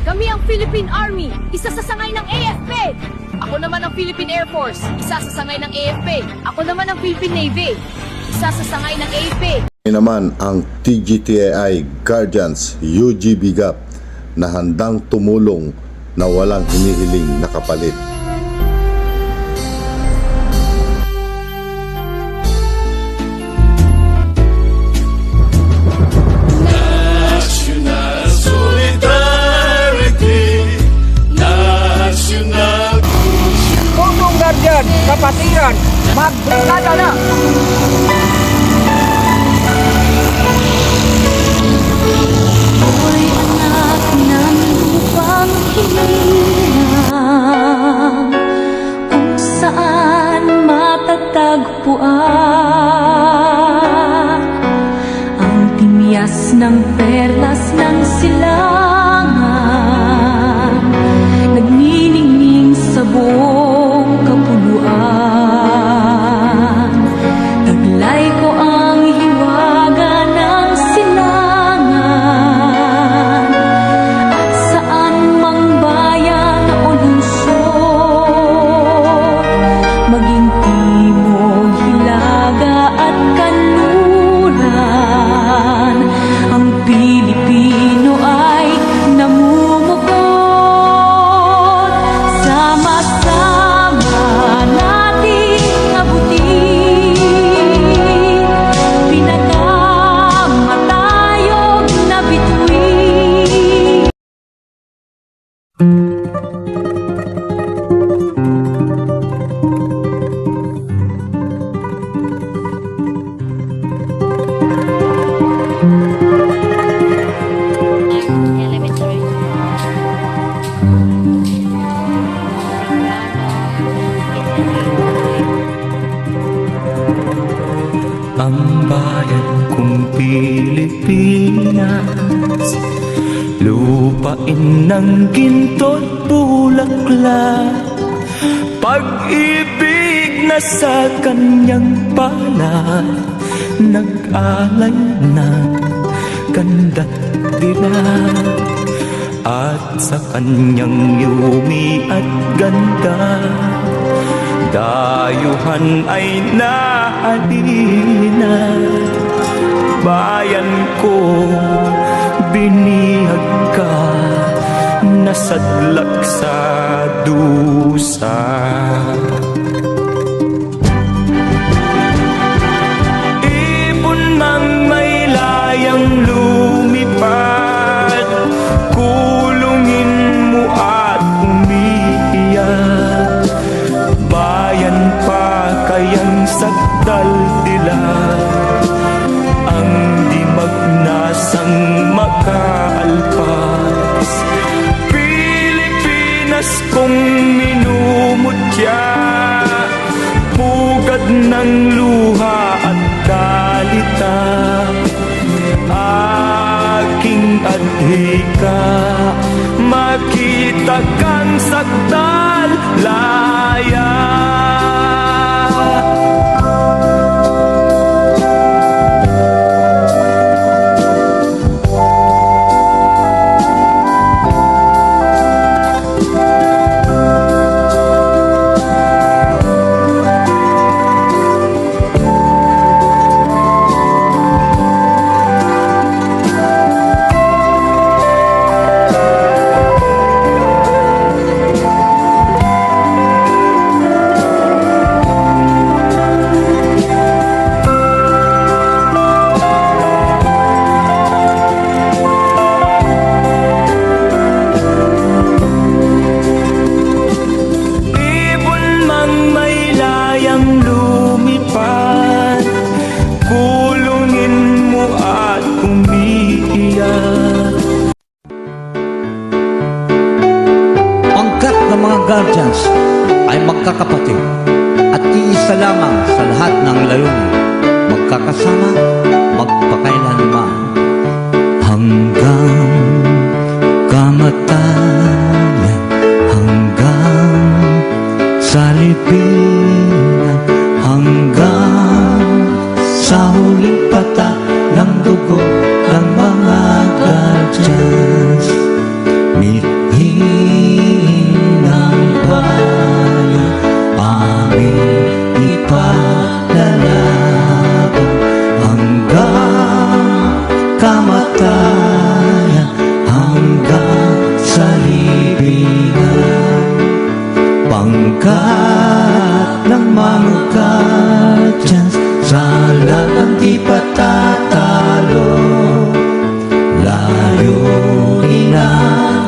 Kami ang Philippine Army, isa sa sangay ng AFP. Ako naman ang Philippine Air Force, isa sa sangay ng AFP. Ako naman ang Philippine Navy, isa sa sangay ng AFP. Kami naman ang TGTAI Guardians UGB GAP na handang tumulong na walang hinihiling na kapalit. Guardian, kapatiran, magbarkada na! Ako'y anak ng lupang hinirang, kung saan matatagpuan ang timyas ng perlas ng silangan, nagniningning sa buong kapuluan. Taglay ko ang hiwaga ng silangan, at saan mang bayan o lungsod, maging timog, hilaga at kanluran, ang Pilipino ay namumukod. Sama-sama nating abutin pinakamatayog na bituin. Ang bayan kong Pilipinas, lupain ng ginto't bulaklak, pag-ibig na sa kanyang palad, nag-alay na ganda't dilag, at sa kanyang yumi at ganda, dayuhan ay nahalina. Bayan ko, binihag ka, nasadlak sa dusa. Ibon mang may layang lumipad, kulungin mo at umiiyak. Bayan pa kayang sakdal dilag, ang di magnasang makaalpas. Pilipinas kong minumutya, pugad ng luha at dalita, aking adhika, makita kang sakdal laya. Guardians ay magkakapatid at iisa lamang sa lahat ng layunin, magkakasama, magpakailanman, hanggang kamatayan, hanggang sa lipinan, hanggang sa huling patak ng dugo ng mga Guardians.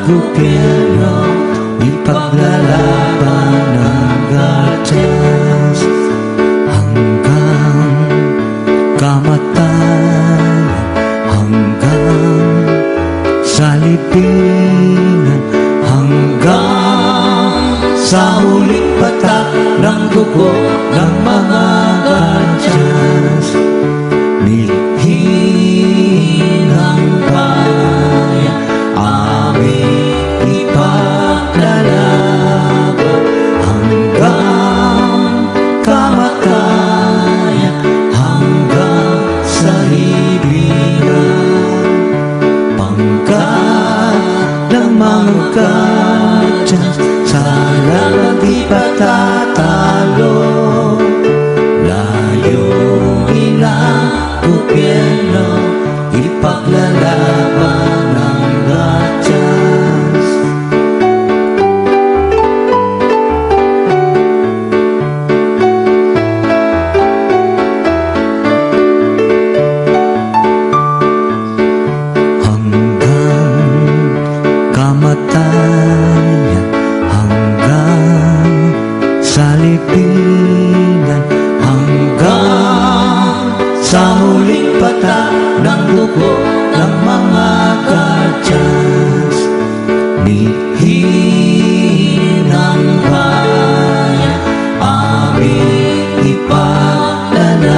gobyerno, ipaglalaban ng guardians hanggang kamatayan, hanggang sa libingan, hanggang sa huling patak ng dugo ng mga guardians. Milhin ang bayan, aming ipaglalaban hanggang kamatayan, hanggang sa libingan. Pangkat ng mga guardians, sa laban di patatalo. Layunin ng gobyerno, ipaglalaban ng guardians. Hanggang kamatayan, hanggang sa libingan, hanggang sa huling patak ng dugo ng mga guardians. Milhin ang bayan, aming ipaglalaban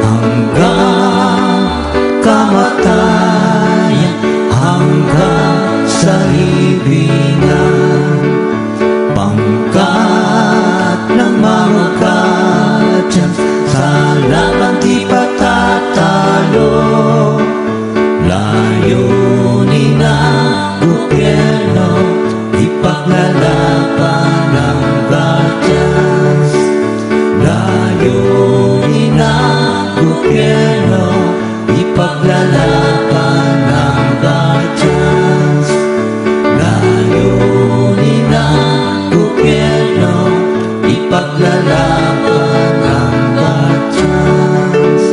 hanggang kamatayan, hanggang sa libingan. Pangkat ng mga guardians, sa laban di patatalo. Layunin ng gobyerno, ipaglalaban ng guardians. Layunin ng gobyerno, ipaglalaban ng guardians. Layunin ng gobyerno, ipaglalaban ng guardians.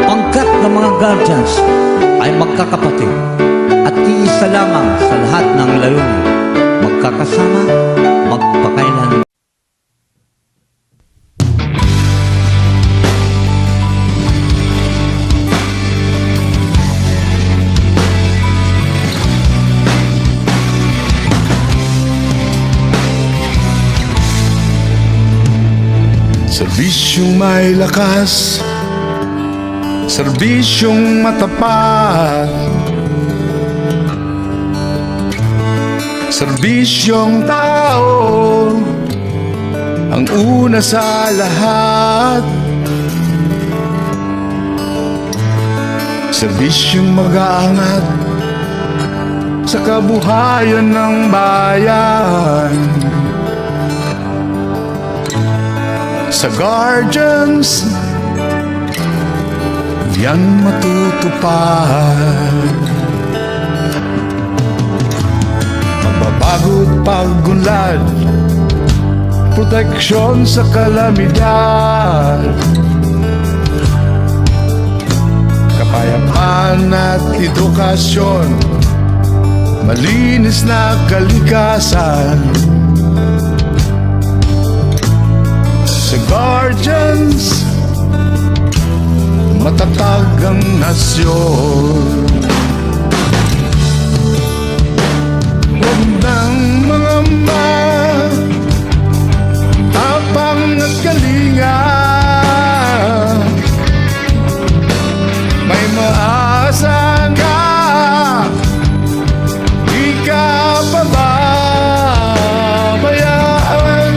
Pangkat ng mga guardians ay magkakapatid at iisa lamang sa lahat ng layunin, magkakasama, magpakailan. Serbisyong may lakas, serbisyong matapat, serbisyong tao ang una sa lahat. Serbisyong mag-aangat sa kabuhayan ng bayan. Sa guardians, yan matutupad. Magbabago't pag-unlad, proteksyon sa kalamidad, kapayapaan at edukasyon, malinis na kalikasan. Sa guardians, matatag ang nasyon. Huwag ng mga tapang at kalinga, may maasa ka, di ka pababayaan.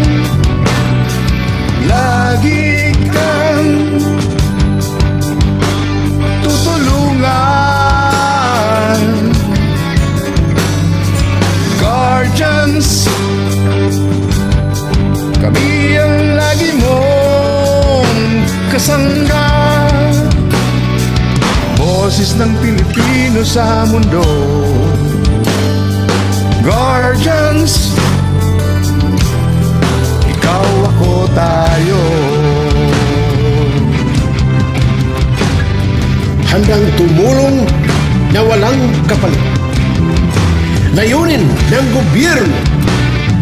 Lagi kang tutulungan boses ng Pilipino sa mundo. Guardians, ikaw, ako, tayo. Handang tumulong na walang kapalit. Layunin ng gobyerno,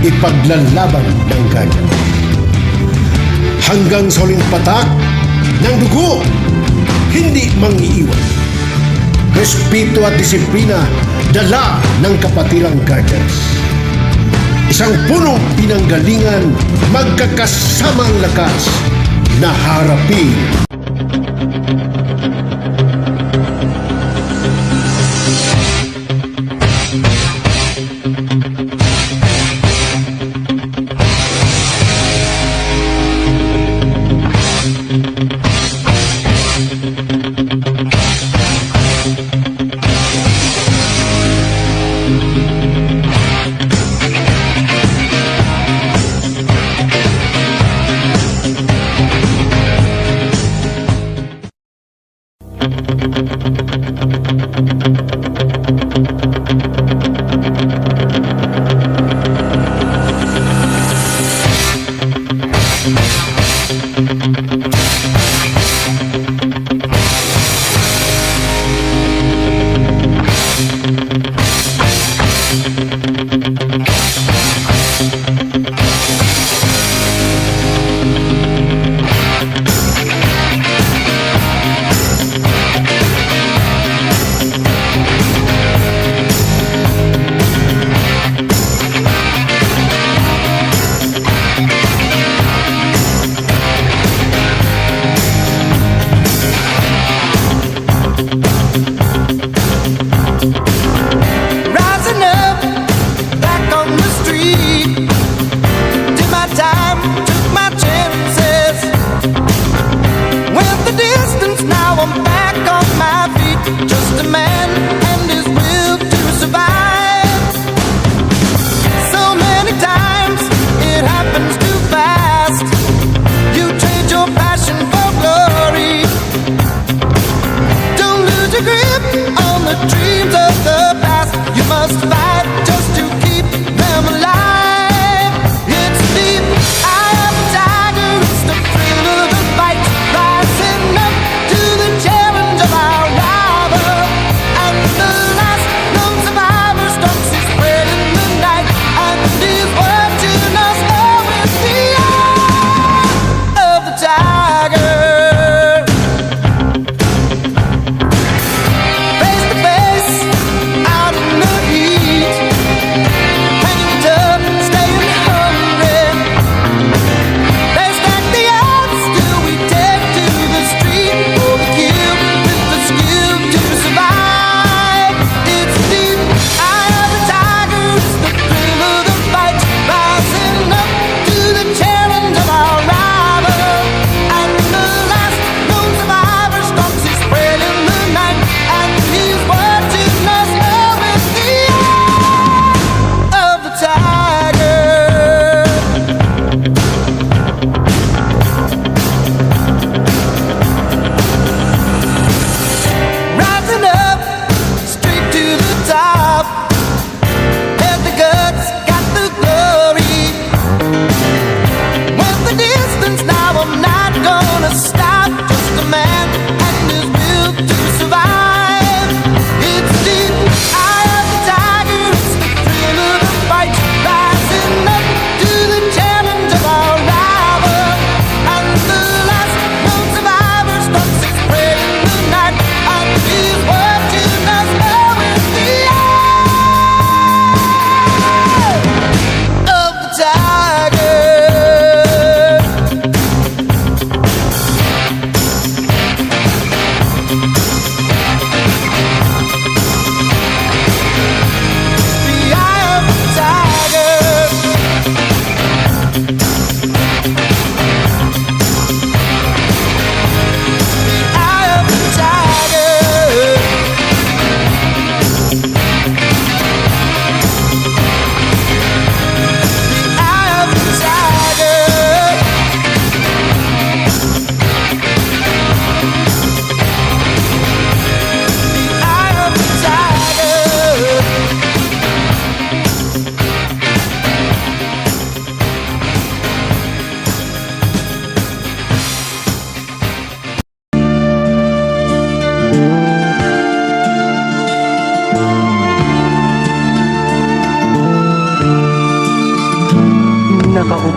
ipaglalaban ng Guardian. Hanggang sa huling patak ng dugo, hindi mangiiwan. Respeto at disiplina, dala ng kapatilang Guardians. Isang punong pinanggalingan, magkakasamang lakas na harapin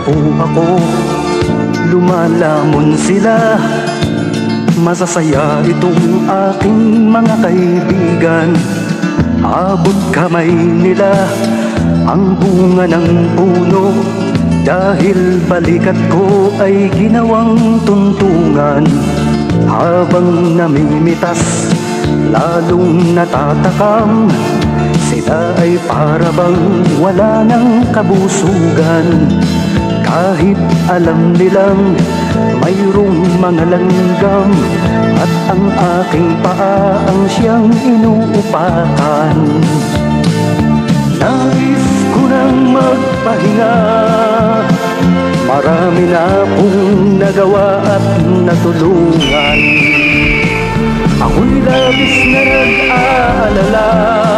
po ako, lumalamon sila. Masasaya itong aking mga kaibigan. Abot kamay nila ang bunga ng puno, dahil balikat ko ay ginawang tuntungan. Habang namimitas, lalong natatakam, sila ay para bang wala ng kabusugan. Kahit alam nilang mayroong mga langgam, at ang aking paa ang siyang inuupakan. Nais ko nang magpahinga, marami na pong nagawa at natulungan. Ako'y labis na nag-aalala.